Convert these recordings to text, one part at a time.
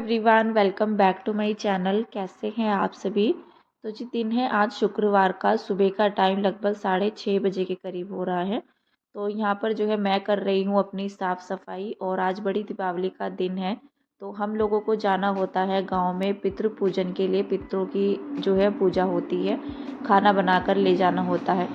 Everyone, welcome back to my channel. कैसे हैं आप सभी। तो जी दिन है आज शुक्रवार का, सुबह का टाइम लगभग 6:30 बजे के करीब हो रहा है। तो यहाँ पर जो है मैं कर रही हूँ अपनी साफ़ सफाई, और आज बड़ी दीपावली का दिन है। तो हम लोगों को जाना होता है गांव में पितृ पूजन के लिए। पितरों की जो है पूजा होती है, खाना बनाकर ले जाना होता है।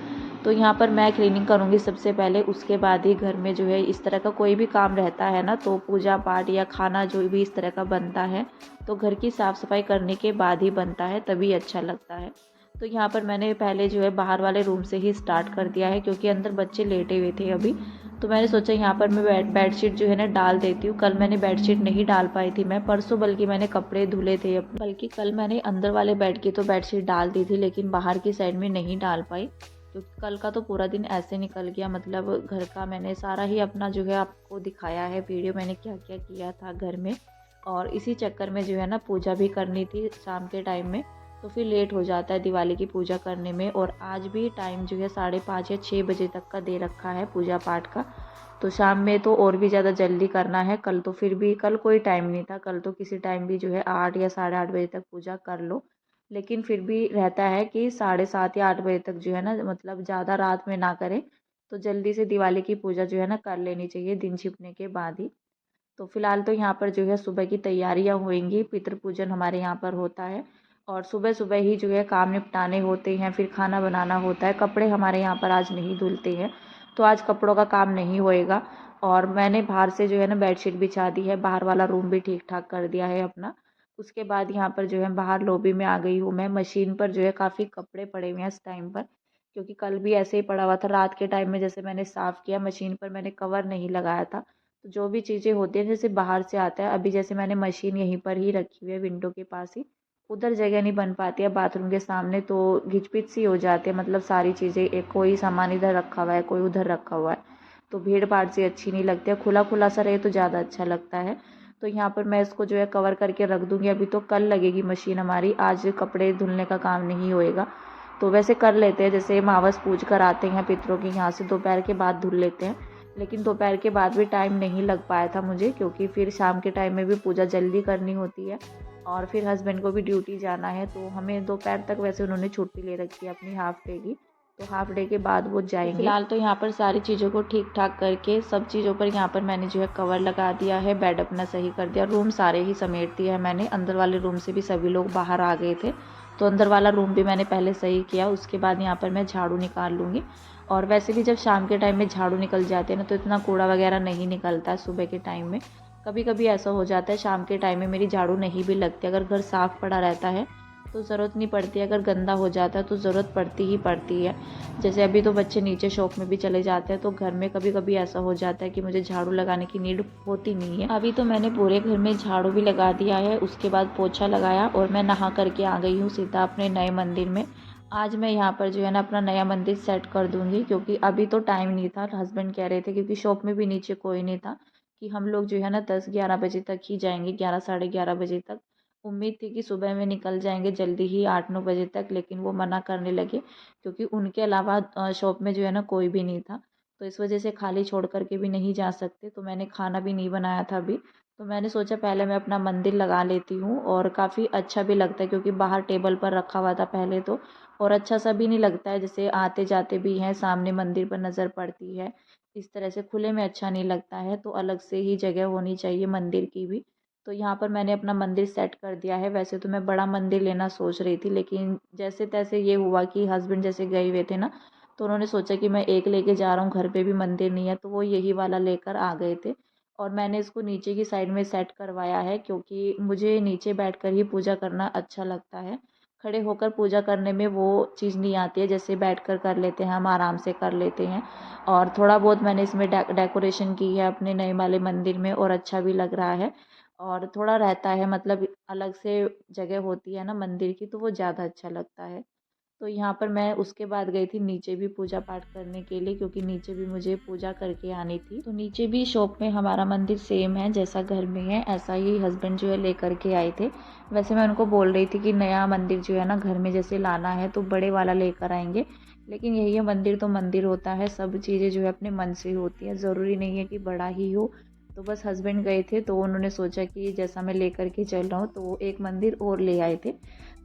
तो यहाँ पर मैं क्लीनिंग करूँगी सबसे पहले, उसके बाद ही घर में जो है इस तरह का कोई भी काम रहता है ना, तो पूजा पाठ या खाना जो भी इस तरह का बनता है तो घर की साफ़ सफाई करने के बाद ही बनता है, तभी अच्छा लगता है। तो यहाँ पर मैंने पहले जो है बाहर वाले रूम से ही स्टार्ट कर दिया है, क्योंकि अंदर बच्चे लेटे हुए थे अभी। तो मैंने सोचा यहाँ पर मैं बेडशीट जो है ना डाल देती हूँ। कल मैंने बेडशीट नहीं डाल पाई थी, मैं परसों बल्कि मैंने कपड़े धुले थे बल्कि कल मैंने अंदर वाले बेड की तो बेडशीट डाल दी थी, लेकिन बाहर की साइड में नहीं डाल पाई, क्योंकि कल का तो पूरा दिन ऐसे निकल गया। मतलब घर का मैंने सारा ही अपना जो है आपको दिखाया है वीडियो, मैंने क्या क्या किया था घर में। और इसी चक्कर में जो है ना पूजा भी करनी थी शाम के टाइम में, तो फिर लेट हो जाता है दिवाली की पूजा करने में। और आज भी टाइम जो है 5:30 या 6 बजे तक का दे रखा है पूजा पाठ का। तो शाम में तो और भी ज़्यादा जल्दी करना है। कल तो फिर भी कल कोई टाइम नहीं था, कल तो किसी टाइम भी जो है 8 या 8:30 बजे तक पूजा कर लो। लेकिन फिर भी रहता है कि 7:30 या 8 बजे तक जो है ना, मतलब ज़्यादा रात में ना करें। तो जल्दी से दिवाली की पूजा जो है ना कर लेनी चाहिए दिन छिपने के बाद ही। तो फिलहाल तो यहाँ पर जो है सुबह की तैयारियाँ होएंगी, पितृ पूजन हमारे यहाँ पर होता है। और सुबह सुबह ही जो है काम निपटाने होते हैं, फिर खाना बनाना होता है। कपड़े हमारे यहाँ पर आज नहीं धुलते हैं, तो आज कपड़ों का काम नहीं होएगा। और मैंने बाहर से जो है ना बेडशीट बिछा दी है, बाहर वाला रूम भी ठीक ठाक कर दिया है अपना। उसके बाद यहाँ पर जो है बाहर लॉबी में आ गई हूँ मैं। मशीन पर जो है काफ़ी कपड़े पड़े हुए हैं इस टाइम पर, क्योंकि कल भी ऐसे ही पड़ा हुआ था रात के टाइम में। जैसे मैंने साफ़ किया मशीन पर, मैंने कवर नहीं लगाया था। तो जो भी चीज़ें होती हैं जैसे बाहर से आता है, अभी जैसे मैंने मशीन यहीं पर ही रखी हुई है विंडो के पास ही, उधर जगह नहीं बन पाती है बाथरूम के सामने, तो घिचपिच सी हो जाती है। मतलब सारी चीज़ें, एक कोई सामान इधर रखा हुआ है कोई उधर रखा हुआ है, तो भीड़ भाड़ से अच्छी नहीं लगती है। खुला खुला सा रहे तो ज़्यादा अच्छा लगता है। तो यहाँ पर मैं इसको जो है कवर करके रख दूँगी। अभी तो कल लगेगी मशीन हमारी, आज कपड़े धुलने का काम नहीं होएगा। तो वैसे कर लेते हैं, जैसे मावस पूज कर आते हैं पितरों की यहाँ से, दोपहर के बाद धुल लेते हैं। लेकिन दोपहर के बाद भी टाइम नहीं लग पाया था मुझे, क्योंकि फिर शाम के टाइम में भी पूजा जल्दी करनी होती है, और फिर हस्बैंड को भी ड्यूटी जाना है। तो हमें दोपहर तक वैसे उन्होंने छुट्टी ले रखी है अपनी हाफ डे की, तो हाफ डे के बाद वो जाएंगे। फिलहाल तो यहाँ पर सारी चीज़ों को ठीक ठाक करके सब चीज़ों पर यहाँ पर मैंने जो है कवर लगा दिया है, बेड अपना सही कर दिया, रूम सारे ही समेट दिया है मैंने। अंदर वाले रूम से भी सभी लोग बाहर आ गए थे, तो अंदर वाला रूम भी मैंने पहले सही किया। उसके बाद यहाँ पर मैं झाड़ू निकाल लूँगी। और वैसे भी जब शाम के टाइम में झाड़ू निकल जाते हैं ना, तो इतना कूड़ा वगैरह नहीं निकलता है सुबह के टाइम में। कभी कभी ऐसा हो जाता है शाम के टाइम में मेरी झाड़ू नहीं भी लगती, अगर घर साफ़ पड़ा रहता है तो ज़रूरत नहीं पड़ती, अगर गंदा हो जाता है तो ज़रूरत पड़ती ही पड़ती है। जैसे अभी तो बच्चे नीचे शॉप में भी चले जाते हैं, तो घर में कभी कभी ऐसा हो जाता है कि मुझे झाड़ू लगाने की नीड होती नहीं है। अभी तो मैंने पूरे घर में झाड़ू भी लगा दिया है, उसके बाद पोछा लगाया, और मैं नहा करके आ गई हूँ सीधा अपने नए मंदिर में। आज मैं यहाँ पर जो है ना अपना नया मंदिर सेट कर दूँगी, क्योंकि अभी तो टाइम नहीं था। हस्बैंड कह रहे थे, क्योंकि शॉप में भी नीचे कोई नहीं था, कि हम लोग जो है ना 10-11 बजे तक ही जाएंगे, 11 साढ़े 11 बजे तक। उम्मीद थी कि सुबह में निकल जाएंगे जल्दी ही 8-9 बजे तक, लेकिन वो मना करने लगे, क्योंकि उनके अलावा शॉप में जो है ना कोई भी नहीं था। तो इस वजह से खाली छोड़ करके भी नहीं जा सकते। तो मैंने खाना भी नहीं बनाया था अभी, तो मैंने सोचा पहले मैं अपना मंदिर लगा लेती हूँ। और काफ़ी अच्छा भी लगता है, क्योंकि बाहर टेबल पर रखा हुआ था पहले तो, और अच्छा सा भी नहीं लगता है। जैसे आते जाते भी हैं, सामने मंदिर पर नज़र पड़ती है, इस तरह से खुले में अच्छा नहीं लगता है। तो अलग से ही जगह होनी चाहिए मंदिर की भी। तो यहाँ पर मैंने अपना मंदिर सेट कर दिया है। वैसे तो मैं बड़ा मंदिर लेना सोच रही थी, लेकिन जैसे तैसे ये हुआ कि हस्बैंड जैसे गए हुए थे ना, तो उन्होंने सोचा कि मैं एक लेके जा रहा हूँ, घर पे भी मंदिर नहीं है, तो वो यही वाला लेकर आ गए थे। और मैंने इसको नीचे की साइड में सेट करवाया है, क्योंकि मुझे नीचे बैठकर ही पूजा करना अच्छा लगता है। खड़े होकर पूजा करने में वो चीज़ नहीं आती है, जैसे बैठकर कर लेते हैं हम, आराम से कर लेते हैं। और थोड़ा बहुत मैंने इसमें डेकोरेशन की है अपने नए वाले मंदिर में, और अच्छा भी लग रहा है। और थोड़ा रहता है, मतलब अलग से जगह होती है ना मंदिर की, तो वो ज़्यादा अच्छा लगता है। तो यहाँ पर मैं उसके बाद गई थी नीचे भी पूजा पाठ करने के लिए, क्योंकि नीचे भी मुझे पूजा करके आनी थी। तो नीचे भी शॉप में हमारा मंदिर सेम है, जैसा घर में है ऐसा ही हस्बैंड जो है लेकर के आए थे। वैसे मैं उनको बोल रही थी कि नया मंदिर जो है ना घर में जैसे लाना है तो बड़े वाला लेकर आएंगे, लेकिन यही है, मंदिर तो मंदिर होता है, सब चीज़ें जो है अपने मन से होती है, ज़रूरी नहीं है कि बड़ा ही हो। तो बस हस्बैंड गए थे तो उन्होंने सोचा कि जैसा मैं लेकर के चल रहा हूँ तो एक मंदिर और ले आए थे।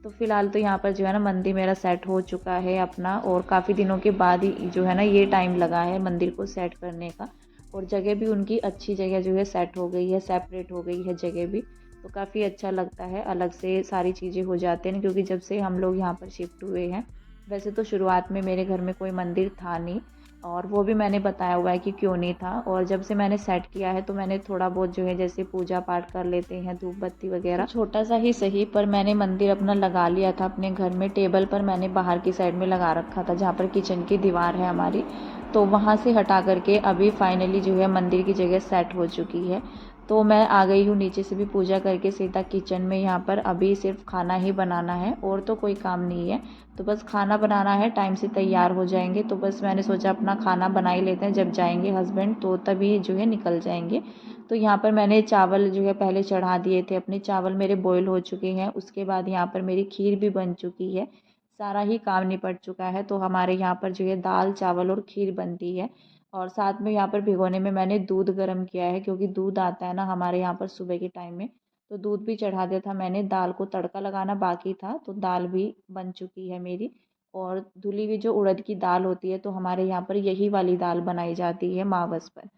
तो फ़िलहाल तो यहाँ पर जो है ना मंदिर मेरा सेट हो चुका है अपना, और काफ़ी दिनों के बाद ही जो है ना ये टाइम लगा है मंदिर को सेट करने का। और जगह भी उनकी अच्छी जगह जो है सेट हो गई है, सेपरेट हो गई है जगह भी। तो काफ़ी अच्छा लगता है, अलग से सारी चीज़ें हो जाते हैं क्योंकि जब से हम लोग यहाँ पर शिफ्ट हुए हैं। वैसे तो शुरुआत में मेरे घर में कोई मंदिर था नहीं, और वो भी मैंने बताया हुआ है कि क्यों नहीं था। और जब से मैंने सेट किया है तो मैंने थोड़ा बहुत जो है जैसे पूजा पाठ कर लेते हैं, धूप बत्ती वगैरह, तो छोटा सा ही सही पर मैंने मंदिर अपना लगा लिया था अपने घर में। टेबल पर मैंने बाहर की साइड में लगा रखा था जहाँ पर किचन की दीवार है हमारी, तो वहाँ से हटा करके अभी फाइनली जो है मंदिर की जगह सेट हो चुकी है। तो मैं आ गई हूँ नीचे से भी पूजा करके सीधा किचन में। यहाँ पर अभी सिर्फ खाना ही बनाना है और तो कोई काम नहीं है। तो बस खाना बनाना है, टाइम से तैयार हो जाएंगे। तो बस मैंने सोचा अपना खाना बना ही लेते हैं, जब जाएंगे हस्बैंड तो तभी जो है निकल जाएंगे। तो यहाँ पर मैंने चावल जो है पहले चढ़ा दिए थे अपने। चावल मेरे बॉईल हो चुके हैं, उसके बाद यहाँ पर मेरी खीर भी बन चुकी है। सारा ही काम निपट चुका है। तो हमारे यहाँ पर जो है दाल चावल और खीर बनती है। और साथ में यहाँ पर भिगोने में मैंने दूध गर्म किया है, क्योंकि दूध आता है ना हमारे यहाँ पर सुबह के टाइम में। तो दूध भी चढ़ा दिया था मैंने। दाल को तड़का लगाना बाकी था, तो दाल भी बन चुकी है मेरी। और धुली हुई जो उड़द की दाल होती है, तो हमारे यहाँ पर यही वाली दाल बनाई जाती है मावस पर।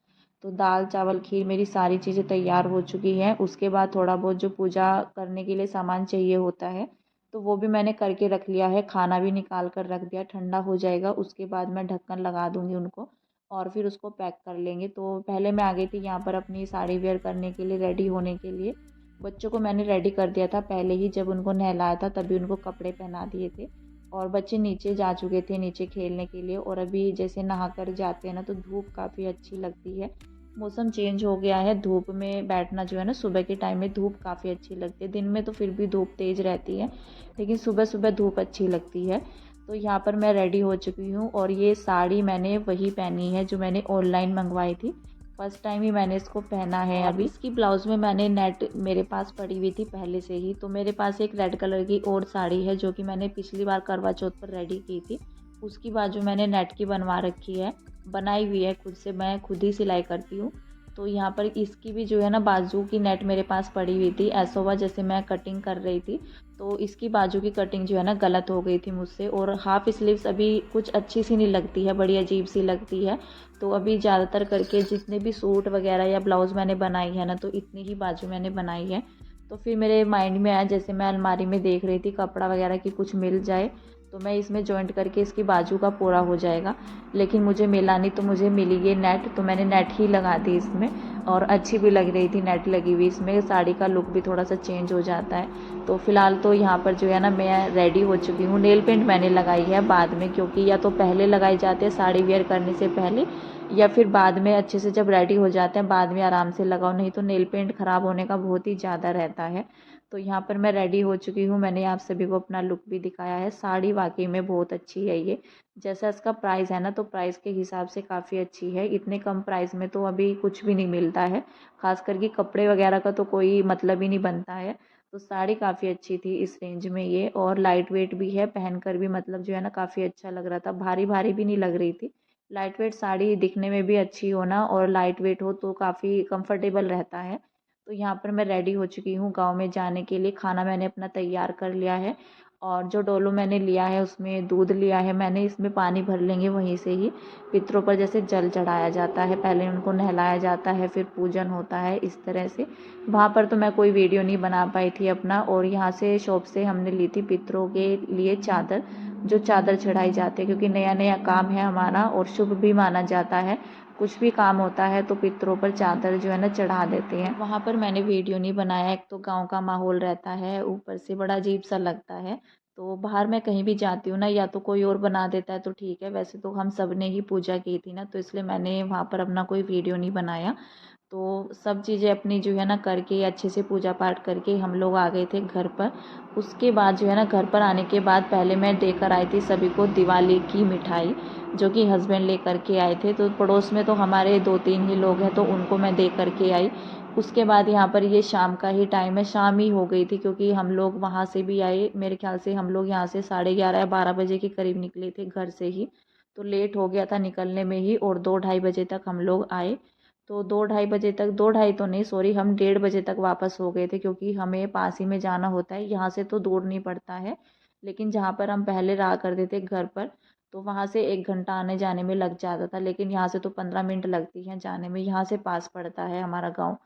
तो दाल चावल खीर मेरी सारी चीज़ें तैयार हो चुकी हैं। उसके बाद थोड़ा बहुत जो पूजा करने के लिए सामान चाहिए होता है तो वो भी मैंने करके रख लिया है। खाना भी निकाल कर रख दिया, ठंडा हो जाएगा उसके बाद मैं ढक्कन लगा दूँगी उनको, और फिर उसको पैक कर लेंगे। तो पहले मैं आ गई थी यहाँ पर अपनी साड़ी वेयर करने के लिए, रेडी होने के लिए। बच्चों को मैंने रेडी कर दिया था पहले ही, जब उनको नहलाया था तभी उनको कपड़े पहना दिए थे। और बच्चे नीचे जा चुके थे नीचे खेलने के लिए। और अभी जैसे नहा कर जाते हैं ना तो धूप काफ़ी अच्छी लगती है। मौसम चेंज हो गया है, धूप में बैठना जो है ना सुबह के टाइम में धूप काफ़ी अच्छी लगती है। दिन में तो फिर भी धूप तेज़ रहती है, लेकिन सुबह सुबह धूप अच्छी लगती है। तो यहाँ पर मैं रेडी हो चुकी हूँ, और ये साड़ी मैंने वही पहनी है जो मैंने ऑनलाइन मंगवाई थी। फर्स्ट टाइम ही मैंने इसको पहना है अभी। इसकी ब्लाउज़ में मैंने नेट मेरे पास पड़ी हुई थी पहले से ही। तो मेरे पास एक रेड कलर की और साड़ी है जो कि मैंने पिछली बार करवा चौथ पर रेडी की थी। उसकी बाजू मैंने नेट की बनवा रखी है, बनाई हुई है खुद से, मैं खुद ही सिलाई करती हूँ। तो यहाँ पर इसकी भी जो है ना बाजू की नेट मेरे पास पड़ी हुई थी। ऐसा हुआ जैसे मैं कटिंग कर रही थी तो इसकी बाजू की कटिंग जो है ना गलत हो गई थी मुझसे। और हाफ स्लीव्स अभी कुछ अच्छी सी नहीं लगती है, बड़ी अजीब सी लगती है। तो अभी ज़्यादातर करके जितने भी सूट वगैरह या ब्लाउज़ मैंने बनाई है ना, तो इतनी ही बाजू मैंने बनाई है। तो फिर मेरे माइंड में आया, जैसे मैं अलमारी में देख रही थी कपड़ा वगैरह की कुछ मिल जाए तो मैं इसमें जॉइंट करके इसकी बाजू का पूरा हो जाएगा। लेकिन मुझे मिला नहीं, तो मुझे मिली ये नेट, तो मैंने नेट ही लगा दी इसमें। और अच्छी भी लग रही थी नेट लगी हुई, इसमें साड़ी का लुक भी थोड़ा सा चेंज हो जाता है। तो फिलहाल तो यहाँ पर जो है ना मैं रेडी हो चुकी हूँ। नेल पेंट मैंने लगाई है बाद में, क्योंकि या तो पहले लगाई जाते हैं साड़ी वेयर करने से पहले, या फिर बाद में अच्छे से जब रेडी हो जाते हैं बाद में आराम से लगाओ, नहीं तो नेल पेंट ख़राब होने का बहुत ही ज़्यादा रहता है। तो यहाँ पर मैं रेडी हो चुकी हूँ, मैंने आप सभी को अपना लुक भी दिखाया है। साड़ी वाकई में बहुत अच्छी है ये, जैसा इसका प्राइस है ना तो प्राइस के हिसाब से काफ़ी अच्छी है। इतने कम प्राइस में तो अभी कुछ भी नहीं मिलता है, खास करके कपड़े वगैरह का तो कोई मतलब ही नहीं बनता है। तो साड़ी काफ़ी अच्छी थी इस रेंज में ये, और लाइट वेट भी है, पहनकर भी मतलब जो है ना काफ़ी अच्छा लग रहा था, भारी भारी भी नहीं लग रही थी। लाइट वेट साड़ी दिखने में भी अच्छी हो ना, और लाइट वेट हो तो काफ़ी कंफर्टेबल रहता है। तो यहाँ पर मैं रेडी हो चुकी हूँ गाँव में जाने के लिए। खाना मैंने अपना तैयार कर लिया है, और जो डोलो मैंने लिया है उसमें दूध लिया है मैंने, इसमें पानी भर लेंगे वहीं से ही। पितरों पर जैसे जल चढ़ाया जाता है, पहले उनको नहलाया जाता है, फिर पूजन होता है इस तरह से। वहाँ पर तो मैं कोई वीडियो नहीं बना पाई थी अपना। और यहाँ से शॉप से हमने ली थी पितरों के लिए चादर, जो चादर चढ़ाई जाती है, क्योंकि नया नया काम है हमारा और शुभ भी माना जाता है। कुछ भी काम होता है तो पितरों पर चादर जो है ना चढ़ा देते हैं। वहाँ पर मैंने वीडियो नहीं बनाया, एक तो गांव का माहौल रहता है, ऊपर से बड़ा अजीब सा लगता है। तो बाहर मैं कहीं भी जाती हूँ ना, या तो कोई और बना देता है तो ठीक है, वैसे तो हम सब ने ही पूजा की थी ना, तो इसलिए मैंने वहाँ पर अपना कोई वीडियो नहीं बनाया। तो सब चीज़ें अपनी जो है ना करके अच्छे से पूजा पाठ करके हम लोग आ गए थे घर पर। उसके बाद जो है ना घर पर आने के बाद पहले मैं देकर आई थी सभी को दिवाली की मिठाई, जो कि हस्बैंड लेकर के आए थे। तो पड़ोस में तो हमारे 2-3 ही लोग हैं, तो उनको मैं दे करके आई। उसके बाद यहाँ पर ये शाम का ही टाइम है, शाम ही हो गई थी, क्योंकि हम लोग वहाँ से भी आए। मेरे ख्याल से हम लोग यहाँ से 11:30 या 12 बजे के करीब निकले थे घर से ही। तो लेट हो गया था निकलने में ही, और 2-2:30 बजे तक हम लोग आए। तो 2 ढाई बजे तक, 2 ढाई तो नहीं सॉरी, हम 1:30 बजे तक वापस हो गए थे, क्योंकि हमें पास ही में जाना होता है, यहाँ से तो दूर नहीं पड़ता है। लेकिन जहाँ पर हम पहले रहा करते थे घर पर, तो वहाँ से 1 घंटा आने जाने में लग जाता था, लेकिन यहाँ से तो 15 मिनट लगती हैं जाने में, यहाँ से पास पड़ता है हमारा गाँव।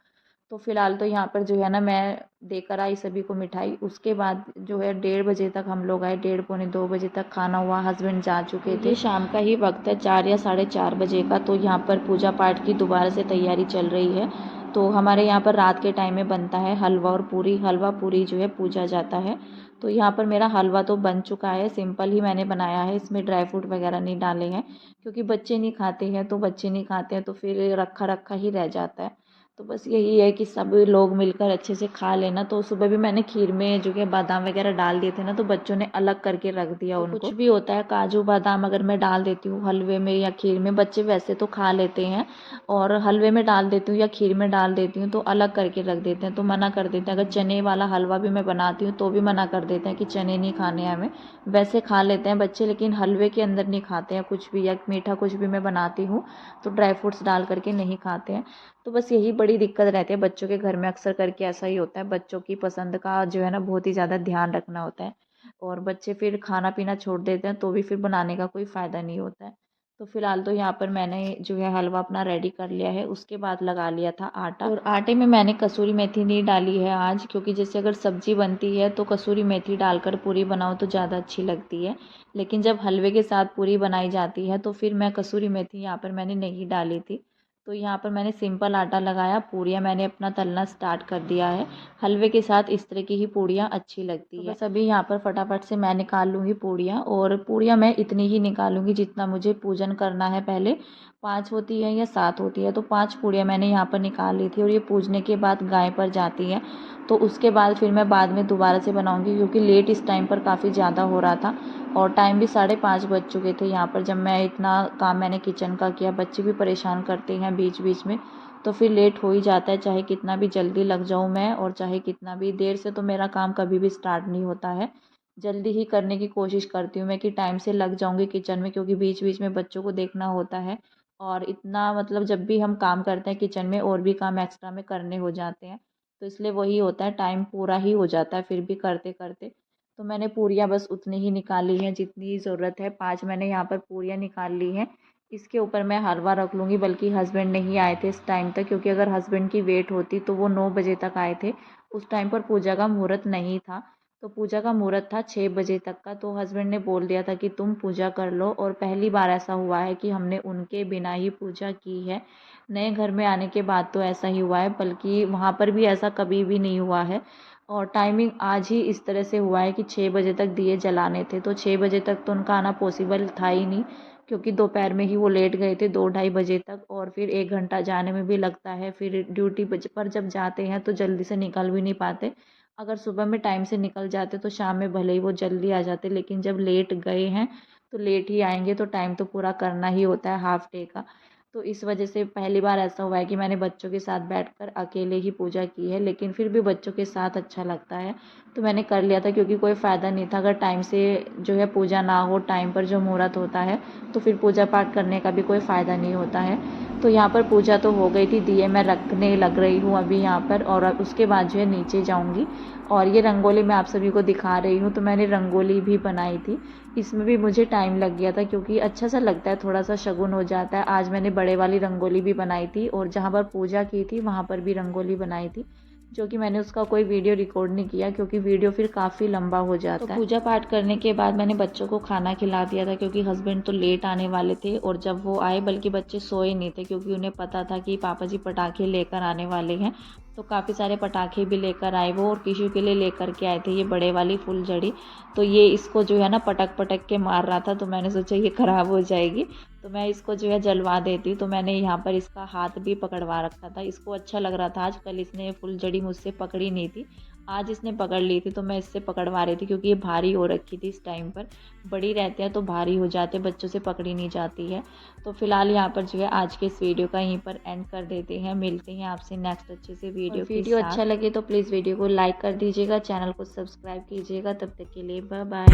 तो फिलहाल तो यहाँ पर जो है ना, मैं देकर आई सभी को मिठाई। उसके बाद जो है 1:30 बजे तक हम लोग आए, 1:30 पौने 2 बजे तक खाना हुआ, हस्बैंड जा चुके थे। ये शाम का ही वक्त है, 4 या 4:30 बजे का। तो यहाँ पर पूजा पाठ की दोबारा से तैयारी चल रही है। तो हमारे यहाँ पर रात के टाइम में बनता है हलवा और पूरी, हलवा पूरी जो है पूजा जाता है। तो यहाँ पर मेरा हलवा तो बन चुका है, सिंपल ही मैंने बनाया है, इसमें ड्राई फ्रूट वगैरह नहीं डाले हैं, क्योंकि बच्चे नहीं खाते हैं, तो बच्चे नहीं खाते हैं तो फिर रखा रखा ही रह जाता है। तो बस यही है कि सब लोग मिलकर अच्छे से खा लेना। तो सुबह भी मैंने खीर में जो है बादाम वगैरह डाल दिए थे ना, तो बच्चों ने अलग करके रख दिया उनको। कुछ भी होता है, काजू बादाम अगर मैं डाल देती हूँ हलवे में या खीर में, बच्चे वैसे तो खा लेते हैं, और हलवे में डाल देती हूँ या खीर में डाल देती हूँ तो अलग करके रख देते हैं, तो मना कर देते हैं। अगर चने वाला हलवा भी मैं बनाती हूँ तो भी मना कर देते हैं कि चने नहीं खाने हैं हमें। वैसे खा लेते हैं बच्चे, लेकिन हलवे के अंदर नहीं खाते हैं कुछ भी, या मीठा कुछ भी मैं बनाती हूँ तो ड्राई फ्रूट्स डाल करके नहीं खाते हैं। तो बस यही बड़ी दिक्कत रहती है बच्चों के घर में, अक्सर करके ऐसा ही होता है, बच्चों की पसंद का जो है ना बहुत ही ज़्यादा ध्यान रखना होता है, और बच्चे फिर खाना पीना छोड़ देते हैं तो भी फिर बनाने का कोई फ़ायदा नहीं होता है। तो फिलहाल तो यहाँ पर मैंने जो है हलवा अपना रेडी कर लिया है। उसके बाद लगा लिया था आटा, और आटे में मैंने कसूरी मेथी नहीं डाली है आज, क्योंकि जैसे अगर सब्जी बनती है तो कसूरी मेथी डालकर पूरी बनाओ तो ज़्यादा अच्छी लगती है, लेकिन जब हलवे के साथ पूरी बनाई जाती है तो फिर मैं कसूरी मेथी यहाँ पर मैंने नहीं डाली थी। तो यहाँ पर मैंने सिंपल आटा लगाया, पूड़ियाँ मैंने अपना तलना स्टार्ट कर दिया है। हलवे के साथ इस तरह की ही पूड़ियाँ अच्छी लगती है। बस अभी यहाँ पर फटाफट से मैं निकाल लूँगी पूड़ियाँ, और पूड़ियाँ मैं इतनी ही निकालूँगी जितना मुझे पूजन करना है। पहले 5 होती है या 7 होती है, तो 5 पूड़ियाँ मैंने यहाँ पर निकाल ली थी, और ये पूजने के बाद गाय पर जाती है। तो उसके बाद फिर मैं बाद में दोबारा से बनाऊँगी, क्योंकि लेट इस टाइम पर काफ़ी ज़्यादा हो रहा था, और टाइम भी 5:30 बज चुके थे यहाँ पर, जब मैं इतना काम मैंने किचन का किया। बच्चे भी परेशान करते हैं बीच बीच में, तो फिर लेट हो ही जाता है, चाहे कितना भी जल्दी लग जाऊँ मैं, और चाहे कितना भी देर से, तो मेरा काम कभी भी स्टार्ट नहीं होता है। जल्दी ही करने की कोशिश करती हूँ मैं कि टाइम से लग जाऊँगी किचन में, क्योंकि बीच बीच में बच्चों को देखना होता है, और इतना मतलब जब भी हम काम करते हैं किचन में, और भी काम एक्स्ट्रा में करने हो जाते हैं, तो इसलिए वही होता है, टाइम पूरा ही हो जाता है फिर भी करते करते। तो मैंने पूरियाँ बस उतनी ही निकाली हैं जितनी ज़रूरत है, 5 मैंने यहाँ पर पूरियाँ निकाल ली हैं। इसके ऊपर मैं हलवा रख लूँगी, बल्कि हस्बैंड नहीं आए थे इस टाइम तक, क्योंकि अगर हस्बैंड की वेट होती तो वो 9 बजे तक आए थे। उस टाइम पर पूजा का मुहूर्त नहीं था, तो पूजा का मुहूर्त था 6 बजे तक का। तो हस्बैंड ने बोल दिया था कि तुम पूजा कर लो, और पहली बार ऐसा हुआ है कि हमने उनके बिना ही पूजा की है। नए घर में आने के बाद तो ऐसा ही हुआ है, बल्कि वहाँ पर भी ऐसा कभी भी नहीं हुआ है। और टाइमिंग आज ही इस तरह से हुआ है कि 6 बजे तक दिए जलाने थे, तो 6 बजे तक तो उनका आना पॉसिबल था ही नहीं, क्योंकि दोपहर में ही वो लेट गए थे 2 ढाई बजे तक, और फिर 1 घंटा जाने में भी लगता है, फिर ड्यूटी पर जब जाते हैं तो जल्दी से निकल भी नहीं पाते। अगर सुबह में टाइम से निकल जाते तो शाम में भले ही वो जल्दी आ जाते, लेकिन जब लेट गए हैं तो लेट ही आएंगे, तो टाइम तो पूरा करना ही होता है हाफ डे का। तो इस वजह से पहली बार ऐसा हुआ है कि मैंने बच्चों के साथ बैठकर अकेले ही पूजा की है, लेकिन फिर भी बच्चों के साथ अच्छा लगता है, तो मैंने कर लिया था, क्योंकि कोई फ़ायदा नहीं था अगर टाइम से जो है पूजा ना हो, टाइम पर जो मुहूर्त होता है, तो फिर पूजा पाठ करने का भी कोई फ़ायदा नहीं होता है। तो यहाँ पर पूजा तो हो गई थी, दिए मैं रखने लग रही हूँ अभी यहाँ पर, और उसके बाद जो है नीचे जाऊँगी। और ये रंगोली मैं आप सभी को दिखा रही हूँ, तो मैंने रंगोली भी बनाई थी, इसमें भी मुझे टाइम लग गया था, क्योंकि अच्छा सा लगता है, थोड़ा सा शगुन हो जाता है। आज मैंने बड़े वाली रंगोली भी बनाई थी, और जहाँ पर पूजा की थी वहाँ पर भी रंगोली बनाई थी, जो कि मैंने उसका कोई वीडियो रिकॉर्ड नहीं किया, क्योंकि वीडियो फिर काफ़ी लंबा हो जाता है। तो पूजा पाठ करने के बाद मैंने बच्चों को खाना खिला दिया था, क्योंकि हस्बैंड तो लेट आने वाले थे, और जब वो आए, बल्कि बच्चे सोए नहीं थे, क्योंकि उन्हें पता था कि पापा जी पटाखे लेकर आने वाले हैं, तो काफ़ी सारे पटाखे भी लेकर आए वो, और किसी के लिए लेकर के आए थे ये बड़े वाली फुलझड़ी। तो ये इसको जो है ना पटक पटक के मार रहा था, तो मैंने सोचा ये ख़राब हो जाएगी, तो मैं इसको जो है जलवा देती। तो मैंने यहाँ पर इसका हाथ भी पकड़वा रखा था, इसको अच्छा लग रहा था। आज कल इसने फुलझड़ी मुझसे पकड़ी नहीं थी, आज इसने पकड़ ली थी, तो मैं इससे पकड़वा रही थी, क्योंकि ये भारी हो रखी थी इस टाइम पर। बड़ी रहते हैं तो भारी हो जाते, बच्चों से पकड़ी नहीं जाती है। तो फिलहाल यहाँ पर जो है आज के इस वीडियो का यहीं पर एंड कर देते हैं। मिलते हैं आपसे नेक्स्ट अच्छे से वीडियो अच्छा लगे तो प्लीज़ वीडियो को लाइक कर दीजिएगा, चैनल को सब्सक्राइब कीजिएगा। तब तक के लिए बाय बाय।